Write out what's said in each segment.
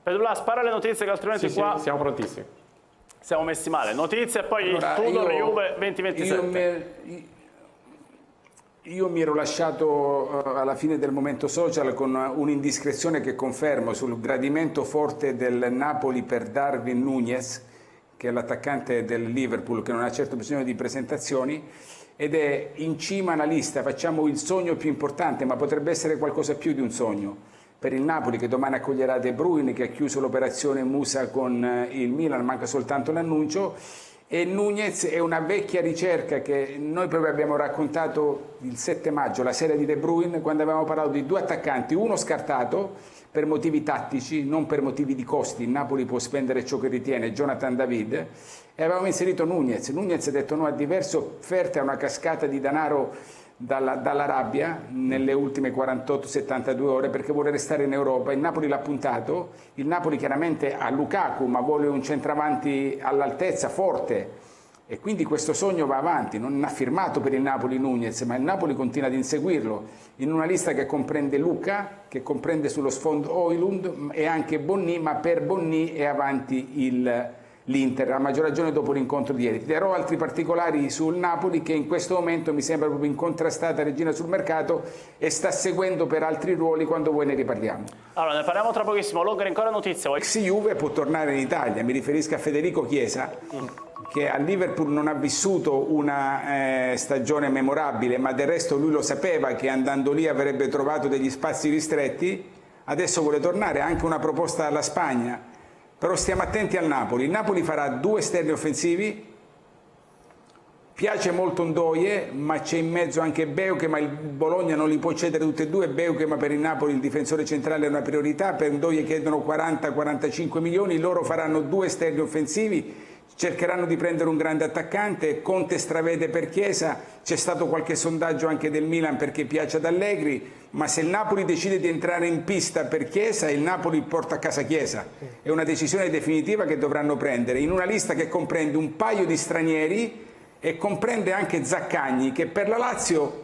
Pedulà, spara le notizie che altrimenti qua... Sì, siamo prontissimi. Siamo messi male. Notizie e poi allora, Tudor Juve 2027. Io mi ero lasciato alla fine del momento social con un'indiscrezione che confermo sul gradimento forte del Napoli per Darwin Núñez, che è l'attaccante del Liverpool, che non ha certo bisogno di presentazioni, ed è in cima alla lista. Facciamo il sogno più importante, ma potrebbe essere qualcosa più di un sogno, per il Napoli, che domani accoglierà De Bruyne, che ha chiuso l'operazione Musa con il Milan, manca soltanto l'annuncio. E Núñez è una vecchia ricerca che noi proprio abbiamo raccontato il 7 maggio, la sera di De Bruyne, quando avevamo parlato di due attaccanti, uno scartato per motivi tattici, non per motivi di costi. Il Napoli può spendere ciò che ritiene, Jonathan David, e avevamo inserito Núñez. Núñez ha detto no a diverse offerte, a una cascata di denaro dall'Arabia nelle ultime 48-72 ore, perché vuole restare in Europa. Il Napoli l'ha puntato, il Napoli chiaramente ha Lukaku, ma vuole un centravanti all'altezza, forte, e quindi questo sogno va avanti. Non ha firmato per il Napoli Núñez, ma il Napoli continua ad inseguirlo in una lista che comprende Luca, che comprende sullo sfondo Højlund e anche Bonni, ma per Bonni è avanti l'Inter, a maggior ragione dopo l'incontro di ieri. Ti darò altri particolari sul Napoli, che in questo momento mi sembra proprio incontrastata regina sul mercato e sta seguendo per altri ruoli. Quando vuoi ne riparliamo. Allora, ne parliamo tra pochissimo. Logger, ancora notizie? Ex Juve può tornare in Italia, mi riferisco a Federico Chiesa, che a Liverpool non ha vissuto una stagione memorabile, ma del resto lui lo sapeva che andando lì avrebbe trovato degli spazi ristretti. Adesso vuole tornare, anche una proposta alla Spagna. Però stiamo attenti al Napoli. Il Napoli farà due esterni offensivi, piace molto Ndoye, ma c'è in mezzo anche Beuke, ma il Bologna non li può cedere tutti e due. Beuke, ma per il Napoli il difensore centrale è una priorità, per Ndoye chiedono 40-45 milioni, loro faranno due esterni offensivi, cercheranno di prendere un grande attaccante. Conte stravede per Chiesa, c'è stato qualche sondaggio anche del Milan perché piace ad Allegri, ma se il Napoli decide di entrare in pista per Chiesa, il Napoli porta a casa Chiesa. È una decisione definitiva che dovranno prendere in una lista che comprende un paio di stranieri e comprende anche Zaccagni, che per la Lazio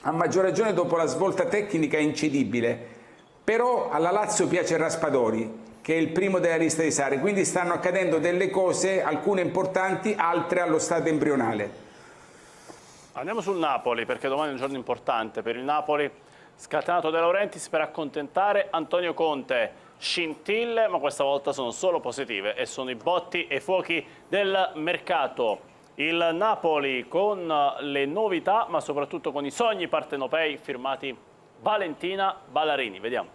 a maggior ragione dopo la svolta tecnica è incedibile, però alla Lazio piace Raspadori, che è il primo della lista di Sarri, quindi stanno accadendo delle cose, alcune importanti, altre allo stato embrionale. Andiamo sul Napoli, perché domani è un giorno importante per il Napoli. Scatenato De Laurentiis per accontentare Antonio Conte. Scintille, ma questa volta sono solo positive e sono i botti e i fuochi del mercato. Il Napoli con le novità, ma soprattutto con i sogni partenopei firmati Valentina Ballarini. Vediamo.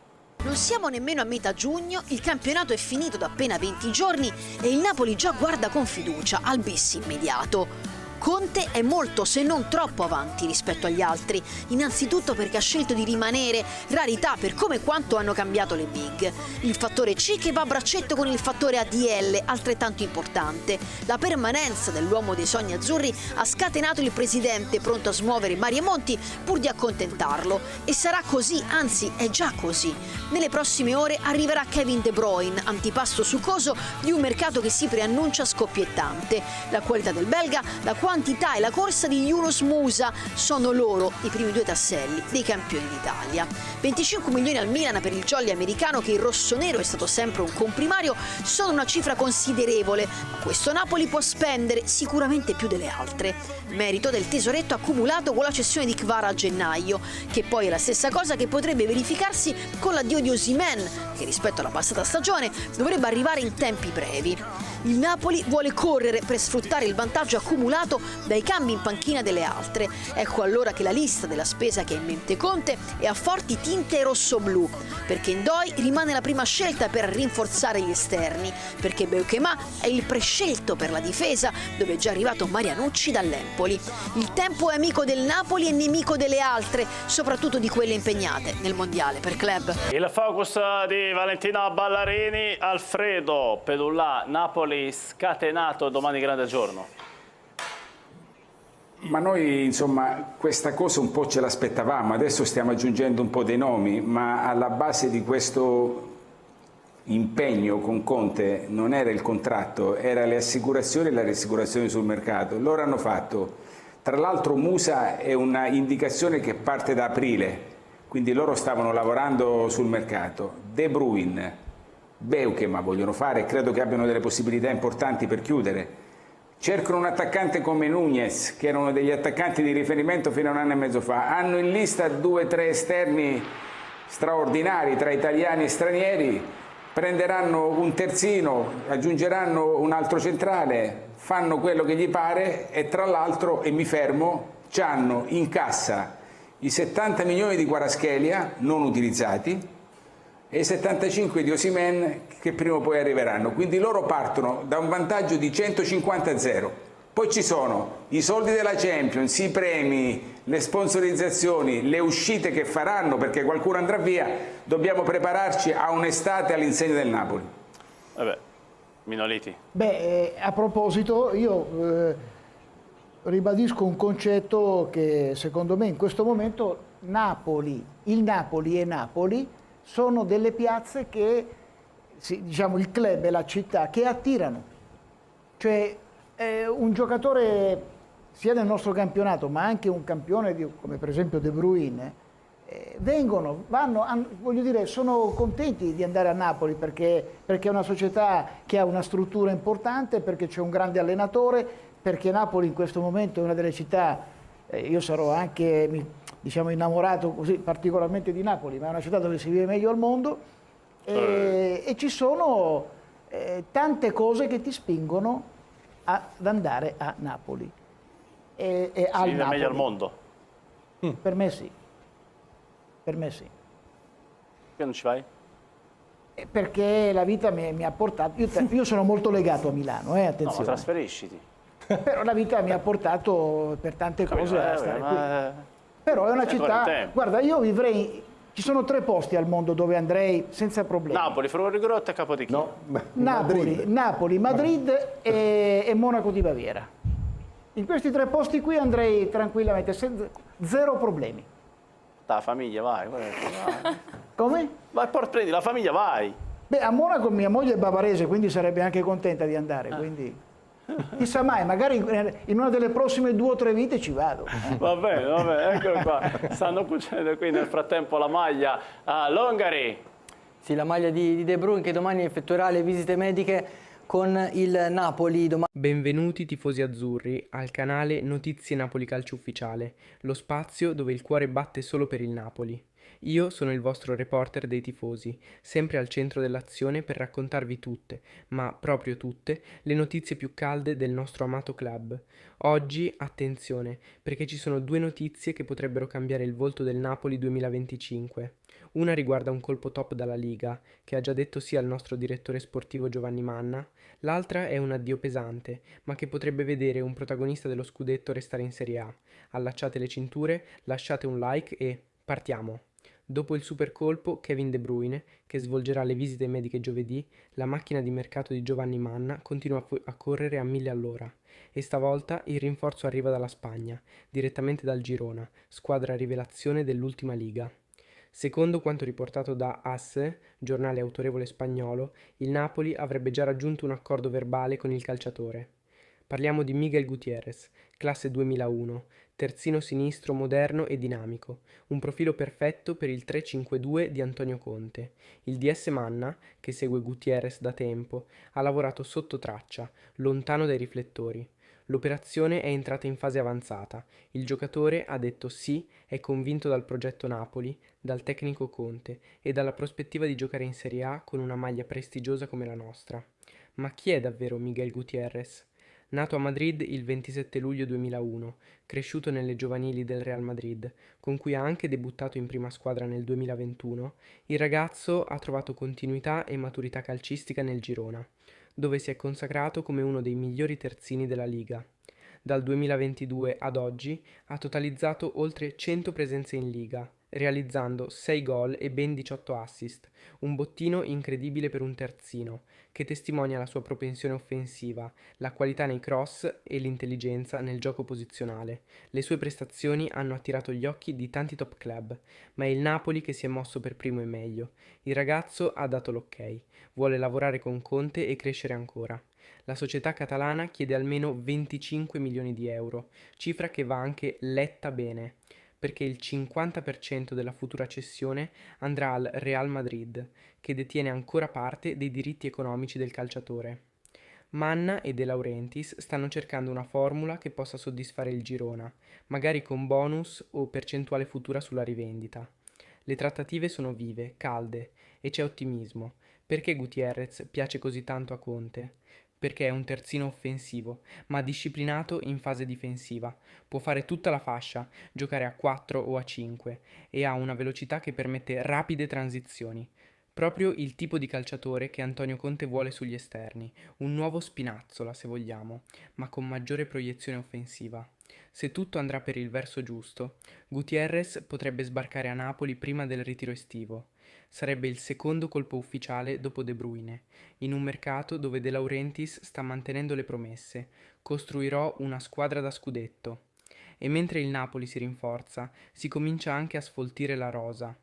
Non siamo nemmeno a metà giugno, il campionato è finito da appena 20 giorni e il Napoli già guarda con fiducia al bis immediato. Conte è molto, se non troppo avanti rispetto agli altri, innanzitutto perché ha scelto di rimanere, rarità per come e quanto hanno cambiato le big. Il fattore C che va a braccetto con il fattore ADL, altrettanto importante. La permanenza dell'uomo dei sogni azzurri ha scatenato il presidente, pronto a smuovere Mario Monti pur di accontentarlo. E sarà così, anzi è già così. Nelle prossime ore arriverà Kevin De Bruyne, antipasto succoso di un mercato che si preannuncia scoppiettante. La qualità del belga, la quantità e la corsa di Yunus Musa sono loro i primi due tasselli dei campioni d'Italia. 25 milioni al Milan per il jolly americano, che il rossonero è stato sempre un comprimario, sono una cifra considerevole, ma questo Napoli può spendere sicuramente più delle altre. Merito del tesoretto accumulato con la cessione di Kvara a gennaio, che poi è la stessa cosa che potrebbe verificarsi con l'addio di Osimhen, che rispetto alla passata stagione dovrebbe arrivare in tempi brevi. Il Napoli vuole correre per sfruttare il vantaggio accumulato dai cambi in panchina delle altre. Ecco allora che la lista della spesa che ha in mente Conte è a forti tinte rosso-blu, perché Ndoye rimane la prima scelta per rinforzare gli esterni, perché Beukema è il prescelto per la difesa, dove è già arrivato Marianucci dall'Empoli. Il tempo è amico del Napoli e nemico delle altre, soprattutto di quelle impegnate nel mondiale per club. Il focus di Valentina Ballarini. Alfredo Pedulà, Napoli scatenato, domani grande giorno. Ma noi insomma questa cosa un po' ce l'aspettavamo, adesso stiamo aggiungendo un po' dei nomi, ma alla base di questo impegno con Conte non era il contratto, era le assicurazioni e la rassicurazione sul mercato. Loro hanno fatto, tra l'altro Musa è una indicazione che parte da aprile, quindi loro stavano lavorando sul mercato. De Bruyne, Beukema vogliono fare e credo che abbiano delle possibilità importanti per chiudere. Cercano un attaccante come Nunez, che era uno degli attaccanti di riferimento fino a un anno e mezzo fa. Hanno in lista 2 o 3 esterni straordinari tra italiani e stranieri. Prenderanno un terzino, aggiungeranno un altro centrale, fanno quello che gli pare e tra l'altro, e mi fermo, c'hanno in cassa i 70 milioni di Kvaratskhelia non utilizzati e i 75 di Osimhen che prima o poi arriveranno. Quindi loro partono da un vantaggio di 150-0. Poi ci sono i soldi della Champions, i premi, le sponsorizzazioni, le uscite che faranno perché qualcuno andrà via. Dobbiamo prepararci a un'estate all'insegna del Napoli. Vabbè, Minoliti. A proposito, io ribadisco un concetto che secondo me in questo momento il Napoli e Napoli sono delle piazze che, diciamo, il club e la città che attirano. Cioè un giocatore sia del nostro campionato ma anche un campione come per esempio De Bruyne voglio dire, sono contenti di andare a Napoli perché è una società che ha una struttura importante, perché c'è un grande allenatore, perché Napoli in questo momento è una delle città, io sarò anche diciamo innamorato così particolarmente di Napoli, ma è una città dove si vive meglio al mondo e ci sono tante cose che ti spingono ad andare a Napoli. Si vive meglio al mondo? Per me sì. Per me sì. Perché non ci vai? Perché la vita mi ha portato, io sono molto legato a Milano, attenzione. No, trasferisciti. Però la vita mi ha portato per tante cose a stare qui. Però è una città, guarda, io vivrei, ci sono 3 posti al mondo dove andrei senza problemi. Napoli, Forlì-Grotta e Capodichino. No, Napoli, Madrid e Monaco di Baviera. In questi 3 posti qui andrei tranquillamente, zero problemi. La famiglia, vai. Come? Vai, prendi la famiglia, vai. Beh, a Monaco mia moglie è bavarese, quindi sarebbe anche contenta di andare, quindi chissà mai, magari in una delle prossime 2 o 3 vite ci vado. Va bene, eccolo qua. Stanno cucinando qui nel frattempo la maglia Longari. Sì, la maglia di De Bruyne che domani effettuerà le visite mediche con il Napoli. Benvenuti tifosi azzurri al canale Notizie Napoli Calcio Ufficiale, lo spazio dove il cuore batte solo per il Napoli. Io sono il vostro reporter dei tifosi, sempre al centro dell'azione per raccontarvi tutte, ma proprio tutte, le notizie più calde del nostro amato club. Oggi, attenzione, perché ci sono 2 notizie che potrebbero cambiare il volto del Napoli 2025. Una riguarda un colpo top dalla Liga, che ha già detto sì al nostro direttore sportivo Giovanni Manna, l'altra è un addio pesante, ma che potrebbe vedere un protagonista dello scudetto restare in Serie A. Allacciate le cinture, lasciate un like e partiamo! Dopo il super colpo, Kevin De Bruyne, che svolgerà le visite mediche giovedì, la macchina di mercato di Giovanni Manna continua a correre a 1000 all'ora. E stavolta il rinforzo arriva dalla Spagna, direttamente dal Girona, squadra rivelazione dell'ultima Liga. Secondo quanto riportato da AS, giornale autorevole spagnolo, il Napoli avrebbe già raggiunto un accordo verbale con il calciatore. Parliamo di Miguel Gutiérrez, classe 2001, terzino sinistro moderno e dinamico, un profilo perfetto per il 3-5-2 di Antonio Conte. Il DS Manna, che segue Gutiérrez da tempo, ha lavorato sotto traccia, lontano dai riflettori. L'operazione è entrata in fase avanzata. Il giocatore ha detto sì, è convinto dal progetto Napoli, dal tecnico Conte e dalla prospettiva di giocare in Serie A con una maglia prestigiosa come la nostra. Ma chi è davvero Miguel Gutiérrez? Nato a Madrid il 27 luglio 2001, cresciuto nelle giovanili del Real Madrid, con cui ha anche debuttato in prima squadra nel 2021, il ragazzo ha trovato continuità e maturità calcistica nel Girona, dove si è consacrato come uno dei migliori terzini della Liga. Dal 2022 ad oggi ha totalizzato oltre 100 presenze in Liga, realizzando 6 gol e ben 18 assist, un bottino incredibile per un terzino, che testimonia la sua propensione offensiva, la qualità nei cross e l'intelligenza nel gioco posizionale. Le sue prestazioni hanno attirato gli occhi di tanti top club, ma è il Napoli che si è mosso per primo e meglio. Il ragazzo ha dato l'ok, vuole lavorare con Conte e crescere ancora. La società catalana chiede almeno 25 milioni di euro, cifra che va anche letta bene, perché il 50% della futura cessione andrà al Real Madrid, che detiene ancora parte dei diritti economici del calciatore. Manna e De Laurentiis stanno cercando una formula che possa soddisfare il Girona, magari con bonus o percentuale futura sulla rivendita. Le trattative sono vive, calde e c'è ottimismo. Perché Gutierrez piace così tanto a Conte? Perché è un terzino offensivo, ma disciplinato in fase difensiva. Può fare tutta la fascia, giocare a 4 o a 5 e ha una velocità che permette rapide transizioni. Proprio il tipo di calciatore che Antonio Conte vuole sugli esterni, un nuovo Spinazzola se vogliamo, ma con maggiore proiezione offensiva. Se tutto andrà per il verso giusto, Gutierrez potrebbe sbarcare a Napoli prima del ritiro estivo. Sarebbe il secondo colpo ufficiale dopo De Bruyne, in un mercato dove De Laurentiis sta mantenendo le promesse. Costruirò una squadra da scudetto. E mentre il Napoli si rinforza, si comincia anche a sfoltire la rosa.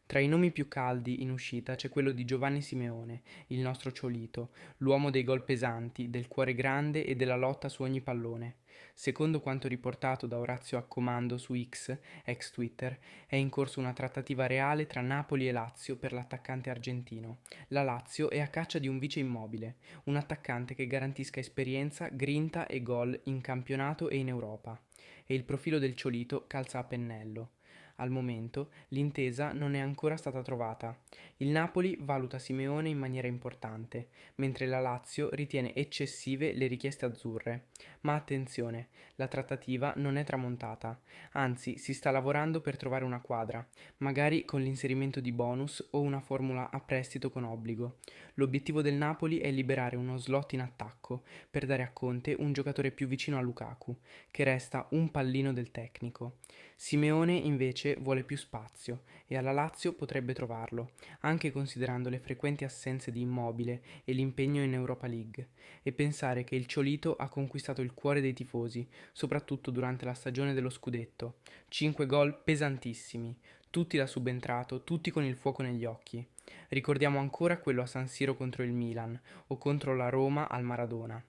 Tra i nomi più caldi in uscita c'è quello di Giovanni Simeone, il nostro Ciolito, l'uomo dei gol pesanti, del cuore grande e della lotta su ogni pallone. Secondo quanto riportato da Orazio Accomando su X, ex Twitter, è in corso una trattativa reale tra Napoli e Lazio per l'attaccante argentino. La Lazio è a caccia di un vice Immobile, un attaccante che garantisca esperienza, grinta e gol in campionato e in Europa. E il profilo del Ciolito calza a pennello. Al momento l'intesa non è ancora stata trovata. Il Napoli valuta Simeone in maniera importante, mentre la Lazio ritiene eccessive le richieste azzurre. Ma attenzione, la trattativa non è tramontata, anzi si sta lavorando per trovare una quadra, magari con l'inserimento di bonus o una formula a prestito con obbligo. L'obiettivo del Napoli è liberare uno slot in attacco per dare a Conte un giocatore più vicino a Lukaku, che resta un pallino del tecnico. Simeone invece vuole più spazio e alla Lazio potrebbe trovarlo, anche considerando le frequenti assenze di Immobile e l'impegno in Europa League, e pensare che il Ciolito ha conquistato il cuore dei tifosi, soprattutto durante la stagione dello scudetto. 5 gol pesantissimi, tutti da subentrato, tutti con il fuoco negli occhi. Ricordiamo ancora quello a San Siro contro il Milan o contro la Roma al Maradona.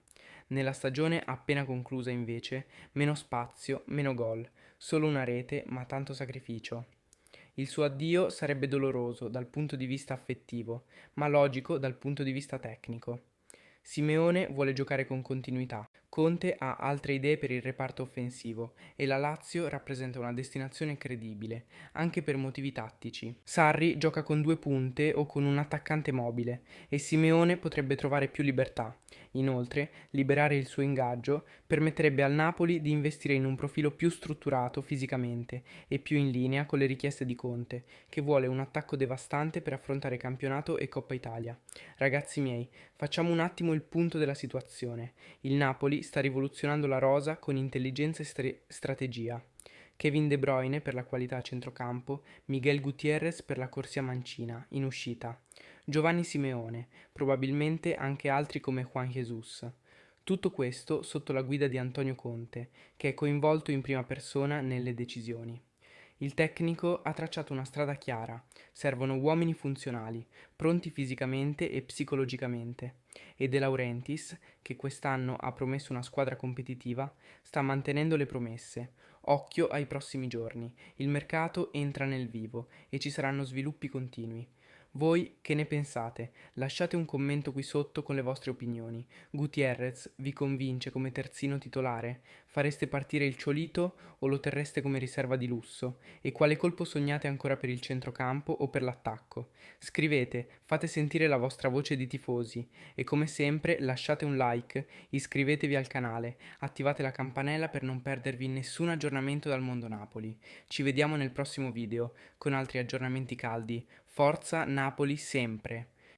Nella stagione appena conclusa invece, meno spazio, meno gol, solo una rete ma tanto sacrificio. Il suo addio sarebbe doloroso dal punto di vista affettivo, ma logico dal punto di vista tecnico. Simeone vuole giocare con continuità. Conte ha altre idee per il reparto offensivo e la Lazio rappresenta una destinazione credibile, anche per motivi tattici. Sarri gioca con 2 punte o con un attaccante mobile e Simeone potrebbe trovare più libertà. Inoltre, liberare il suo ingaggio permetterebbe al Napoli di investire in un profilo più strutturato fisicamente e più in linea con le richieste di Conte, che vuole un attacco devastante per affrontare campionato e Coppa Italia. Ragazzi miei, facciamo un attimo il punto della situazione. Il Napoli sta rivoluzionando la rosa con intelligenza e strategia. Kevin De Bruyne per la qualità a centrocampo, Miguel Gutierrez per la corsia mancina, in uscita. Giovanni Simeone, probabilmente anche altri come Juan Jesus. Tutto questo sotto la guida di Antonio Conte, che è coinvolto in prima persona nelle decisioni. Il tecnico ha tracciato una strada chiara, servono uomini funzionali, pronti fisicamente e psicologicamente, e De Laurentiis, che quest'anno ha promesso una squadra competitiva, sta mantenendo le promesse. Occhio ai prossimi giorni, il mercato entra nel vivo e ci saranno sviluppi continui. Voi che ne pensate? Lasciate un commento qui sotto con le vostre opinioni. Gutierrez vi convince come terzino titolare? Fareste partire il Ciolito o lo terreste come riserva di lusso? E quale colpo sognate ancora per il centrocampo o per l'attacco? Scrivete, fate sentire la vostra voce di tifosi e come sempre lasciate un like, iscrivetevi al canale, attivate la campanella per non perdervi nessun aggiornamento dal mondo Napoli. Ci vediamo nel prossimo video con altri aggiornamenti caldi. Forza Napoli sempre!